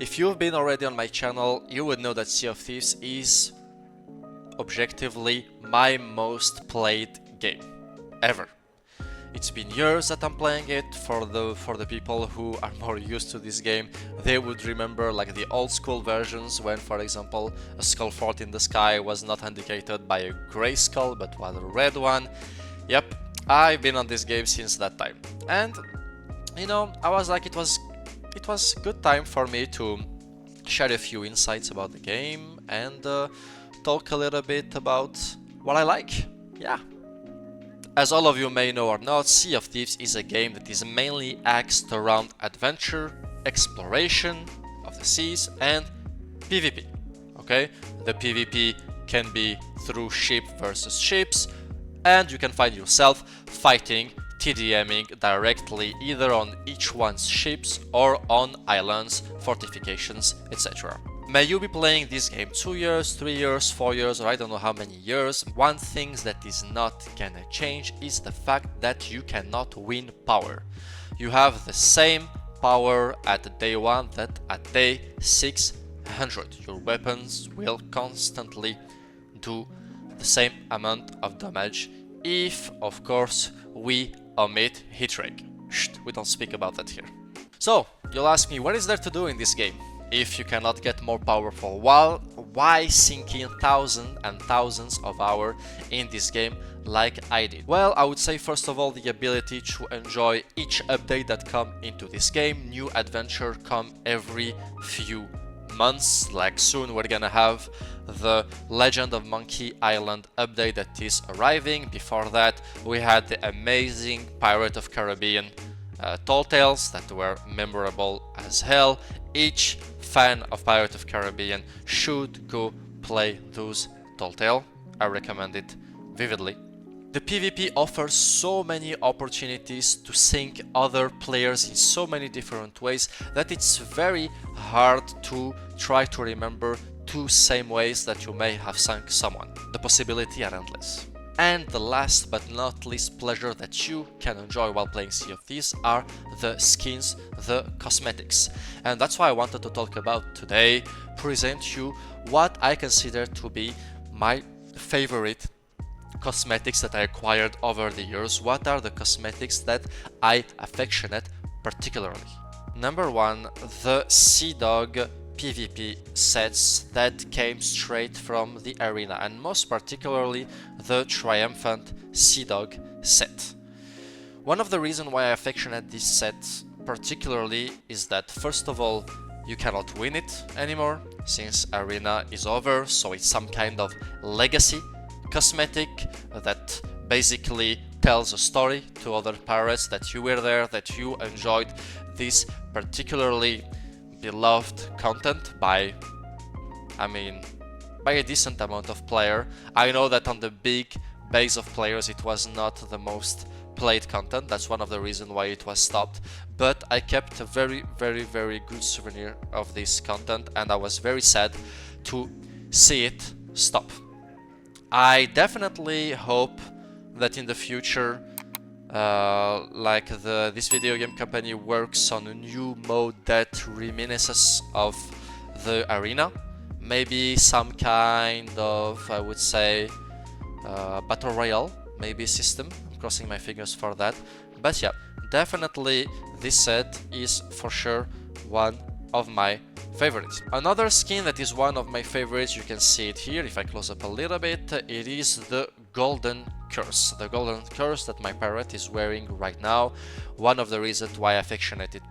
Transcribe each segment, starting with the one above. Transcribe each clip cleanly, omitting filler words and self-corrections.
If you've been already on my channel, you would know that Sea of Thieves is objectively my most played game ever. It's been years that I'm playing it. For the people who are more used to this game, they would remember like the old school versions when, for example, a skull fort in the sky was not indicated by a grey skull but was a red one. Yep, I've been on this game since that time, and you know, I was like, it was good time for me to share a few insights about the game and talk a little bit about what I like. Yeah. As all of you may know or not, Sea of Thieves is a game that is mainly axed around adventure, exploration of the seas, and PvP. Okay? The PvP can be through ship versus ships, and you can find yourself fighting, TDMing directly either on each one's ships or on islands, fortifications, etc. May you be playing this game 2 years, 3 years, 4 years, or I don't know how many years, one thing that is not gonna change is the fact that you cannot win power. You have the same power at day 1 that at day 600. Your weapons will constantly do the same amount of damage if, of course, we omit hit rate. We don't speak about that here. So, you'll ask me, what is there to do in this game? If you cannot get more powerful, why sink in thousands and thousands of hours in this game like I did? Well, I would say first of all the ability to enjoy each update that come into this game. New adventure come every few months, like soon we're gonna have the Legend of Monkey Island update that is arriving. Before that we had the amazing Pirate of Caribbean Tall Tales that were memorable as hell. Each fan of Pirate of Caribbean should go play those Tall Tale. I recommend it vividly. The PvP offers so many opportunities to sink other players in so many different ways that it's very hard to try to remember two same ways that you may have sunk someone. The possibilities are endless. And the last but not least pleasure that you can enjoy while playing Sea of Thieves are the skins, the cosmetics. And that's why I wanted to talk about today, present you what I consider to be my favorite cosmetics that I acquired over the years. What are the cosmetics that I affectionate particularly? Number one, the Sea Dog PvP sets that came straight from the arena, and most particularly the Triumphant Sea Dog set. One of the reasons why I affectionate this set particularly is that first of all, you cannot win it anymore since arena is over, so it's some kind of legacy cosmetic that basically tells a story to other pirates that you were there, that you enjoyed this particularly beloved content by a decent amount of player. I know that on the big base of players it was not the most played content, that's one of the reasons why it was stopped, but I kept a very good souvenir of this content and I was very sad to see it stop. I definitely hope that in the future this video game company works on a new mode that reminisces of the arena, maybe some kind of, I would say, battle royale maybe system. I'm crossing my fingers for that, but yeah, definitely this set is for sure one of my favorites. Another skin that is one of my favorites, you can see it here if I close up a little bit, it is the Golden Curse. The Golden Curse that my pirate is wearing right now. One of the reasons why I affectionate it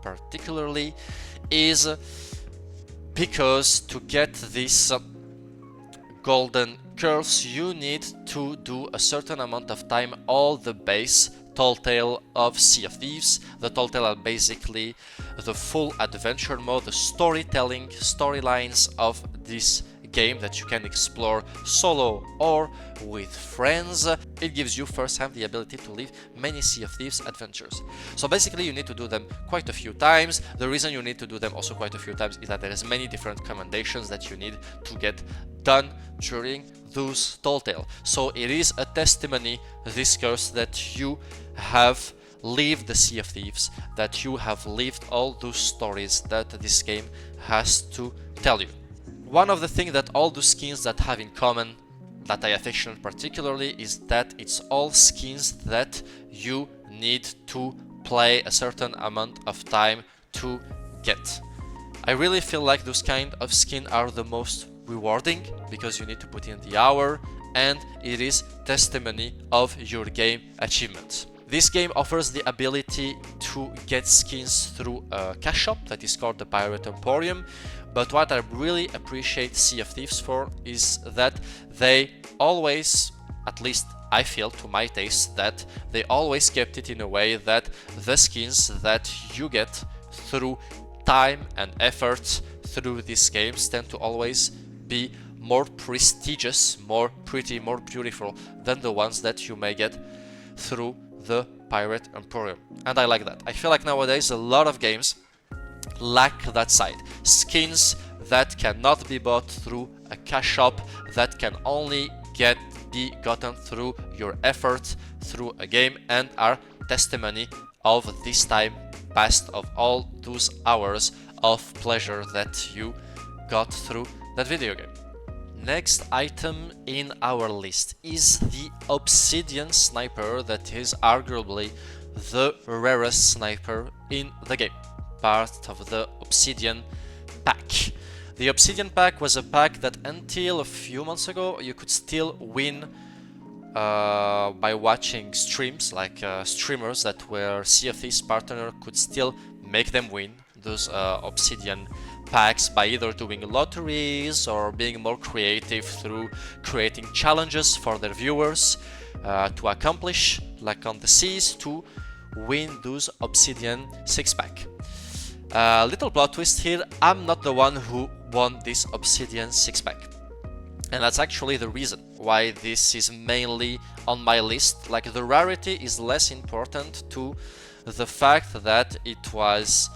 particularly is because to get this Golden Curse you need to do a certain amount of time all the base Tall Tale of Sea of Thieves. The Tall Tale are basically the full adventure mode, the storytelling storylines of this game that you can explore solo or with friends. It gives you firsthand the ability to live many Sea of Thieves adventures. So basically you need to do them quite a few times. The reason you need to do them also quite a few times is that there is many different commendations that you need to get done during those Tall Tale. So it is a testimony, this curse, that you have live the Sea of Thieves, that you have lived all those stories that this game has to tell you. One of the things that all the skins that have in common, that I affectionate particularly, is that it's all skins that you need to play a certain amount of time to get. I really feel like those kind of skins are the most rewarding because you need to put in the hour, and it is testimony of your game achievement. This game offers the ability to get skins through a cash shop that is called the Pirate Emporium, but what I really appreciate Sea of Thieves for is that they always, at least I feel to my taste, that they always kept it in a way that the skins that you get through time and effort through these games tend to always be more prestigious, more pretty, more beautiful than the ones that you may get through the Pirate Emporium. And I like that. I feel like nowadays a lot of games lack that side. Skins that cannot be bought through a cash shop, that can only be gotten through your effort through a game, and are testimony of this time past, of all those hours of pleasure that you got through that video game. Next item in our list is the obsidian sniper, that is arguably the rarest sniper in the game, part of the obsidian pack. The obsidian pack was a pack that until a few months ago you could still win by watching streams, like streamers that were Sea of Thieves partner could still make them win those obsidian packs by either doing lotteries or being more creative through creating challenges for their viewers to accomplish, like on the seas, to win those obsidian 6-pack. Little plot twist here, I'm not the one who won this obsidian 6-pack. And that's actually the reason why this is mainly on my list. Like, the rarity is less important to the fact that it was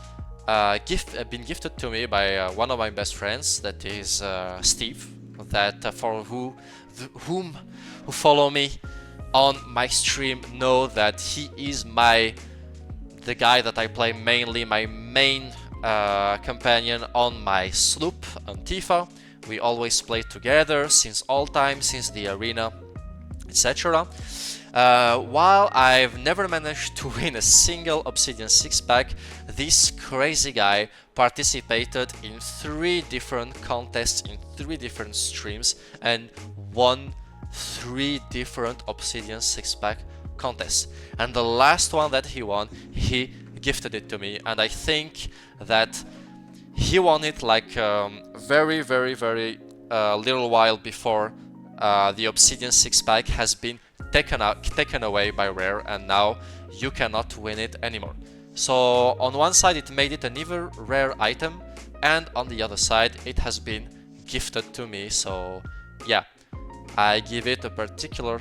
been gifted to me by one of my best friends, that is Steve, that for who follow me on my stream know that he is the guy that I play mainly, my main companion on my sloop on Tifa. We always play together since all time, since the arena, etc. While I've never managed to win a single obsidian 6-pack, this crazy guy participated in 3 different contests in 3 different streams and won 3 different obsidian 6-pack contests. And the last one that he won, he gifted it to me, and I think that he won it like very little while before the obsidian 6-pack has been taken away by Rare, and now you cannot win it anymore. So on one side it made it an even rare item, and on the other side it has been gifted to me, so yeah, I give it a particular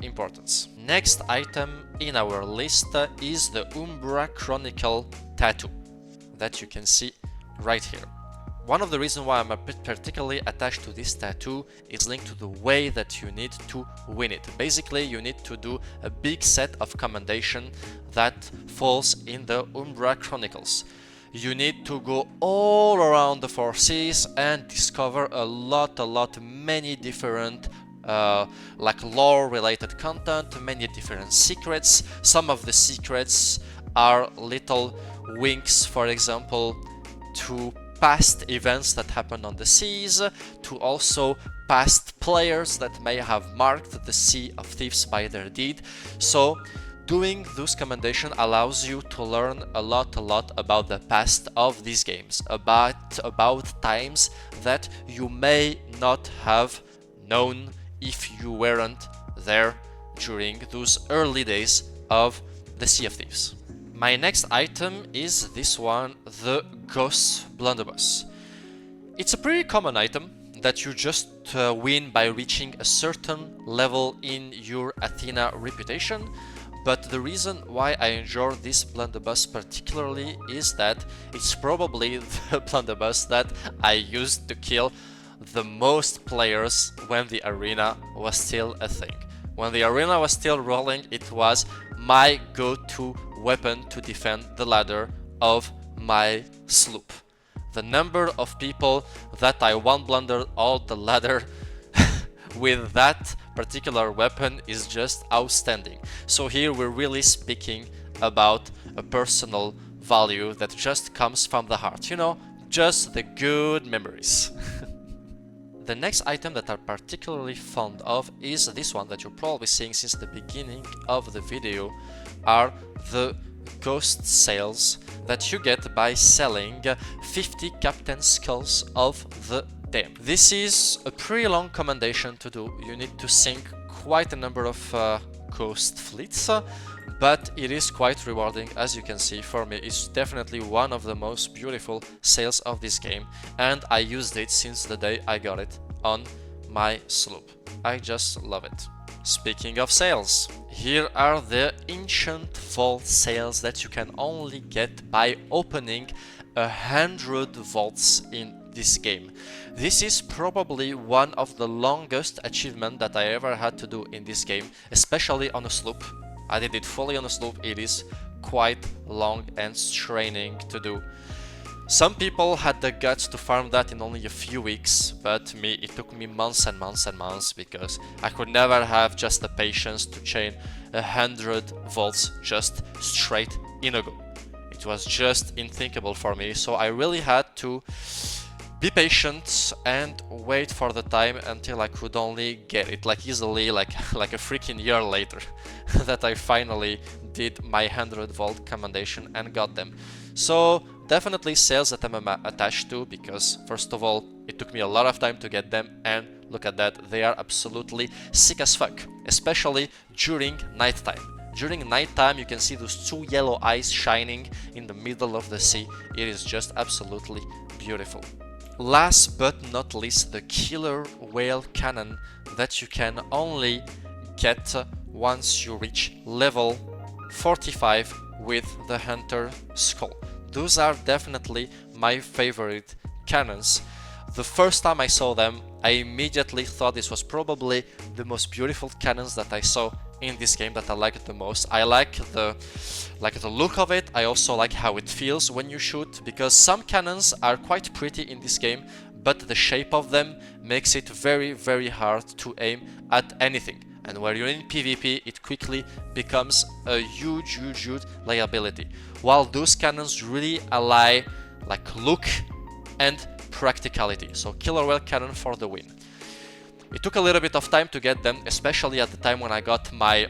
importance. Next item in our list is the Umbra Chronicle tattoo that you can see right here. One of the reasons why I'm a bit particularly attached to this tattoo is linked to the way that you need to win it. Basically, you need to do a big set of commendation that falls in the Umbra Chronicles. You need to go all around the 4 seas and discover many different like lore related content, many different secrets. Some of the secrets are little winks, for example, to past events that happened on the seas, to also past players that may have marked the Sea of Thieves by their deed. So doing those commendation allows you to learn a lot about the past of these games, about times that you may not have known if you weren't there during those early days of the Sea of Thieves. My next item is this one, the Ghost Blunderbuss. It's a pretty common item that you just win by reaching a certain level in your Athena reputation, but the reason why I enjoy this blunderbuss particularly is that it's probably the blunderbuss that I used to kill the most players when the arena was still a thing. When the arena was still rolling, it was my go-to weapon to defend the ladder of my sloop. The number of people that I one-blundered all the ladder with that particular weapon is just outstanding. So here we're really speaking about a personal value that just comes from the heart, you know, just the good memories. The next item that I'm particularly fond of is this one that you're probably seeing since the beginning of the video, are the ghost sales that you get by selling 50 captain skulls of the dam. This is a pretty long commendation to do. You need to sink quite a number of ghost fleets, but it is quite rewarding. As you can see, for me it's definitely one of the most beautiful sales of this game, and I used it since the day I got it on my sloop. I just love it. Speaking of sales, here are the ancient vault sales that you can only get by opening 100 vaults in this game. This is probably one of the longest achievements that I ever had to do in this game, especially on a sloop. I did it fully on a sloop. It is quite long and straining to do. Some people had the guts to farm that in only a few weeks, but me, it took me months and months and months, because I could never have just the patience to chain 100 vaults just straight in a go. It was just unthinkable for me, so I really had to be patient and wait for the time until I could only get it, like easily, like a freaking year later, that I finally did my 100 vault commendation and got them. So definitely sales that I'm attached to, because first of all, it took me a lot of time to get them, and look at that, they are absolutely sick as fuck, especially during nighttime. During nighttime, you can see those two yellow eyes shining in the middle of the sea. It is just absolutely beautiful. Last but not least, the killer whale cannon that you can only get once you reach level 45 with the hunter skull. Those are definitely my favorite cannons. The first time I saw them, I immediately thought this was probably the most beautiful cannons that I saw in this game, that I like the most. I like the look of it. I also like how it feels when you shoot, because some cannons are quite pretty in this game, but the shape of them makes it very, very hard to aim at anything. And when you're in PvP, it quickly becomes a huge liability. While those cannons really ally like look and practicality. So killer whale cannon for the win. It took a little bit of time to get them, especially at the time when I got my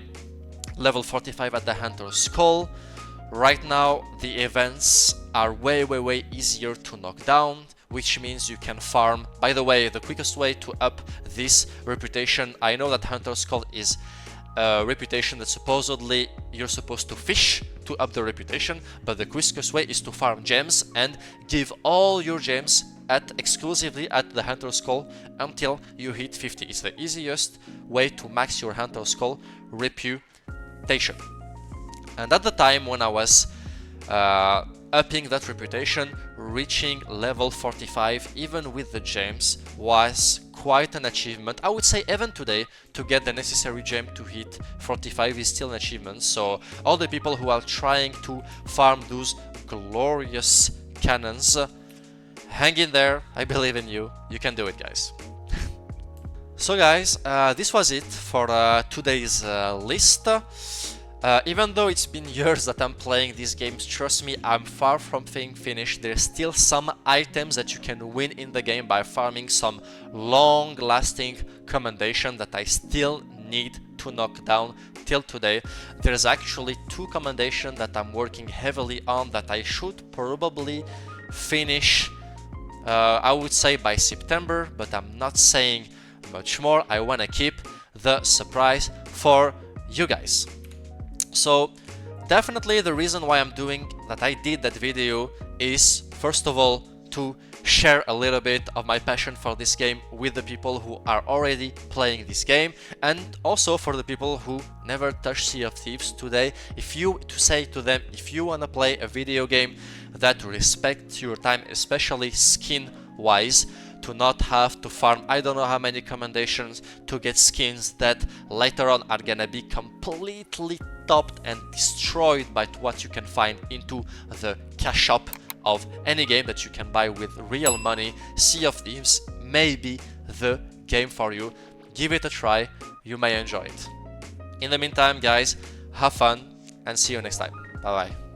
level 45 at the hunter skull. Right now the events are way easier to knock down, which means you can farm. By the way, the quickest way to up this reputation, I know that hunter skull is a reputation that supposedly you're supposed to fish to up the reputation, but the quickest way is to farm gems and give all your gems exclusively at the hunter skull until you hit 50. It's the easiest way to max your hunter skull reputation. And at the time when I was upping that reputation, reaching level 45 even with the gems was quite an achievement. I would say even today, to get the necessary gem to hit 45 is still an achievement. So all the people who are trying to farm those glorious cannons, hang in there. I believe in you. You can do it, guys. So guys, this was it for today's list. Even though it's been years that I'm playing these games, trust me, I'm far from being finished. There's still some items that you can win in the game by farming some long-lasting commendation that I still need to knock down till today. There's actually 2 commendations that I'm working heavily on that I should probably finish, I would say by September, but I'm not saying much more. I want to keep the surprise for you guys. So definitely the reason why I'm doing that, I did that video, is first of all to share a little bit of my passion for this game with the people who are already playing this game, and also for the people who never touched Sea of Thieves today, to say to them, if you want to play a video game that respects your time, especially skin wise, to not have to farm I don't know how many commendations to get skins that later on are gonna be completely topped and destroyed by what you can find into the cash shop of any game that you can buy with real money. Sea of Thieves may be the game for you. Give it a try, you may enjoy it. In the meantime, guys, have fun and see you next time. Bye bye.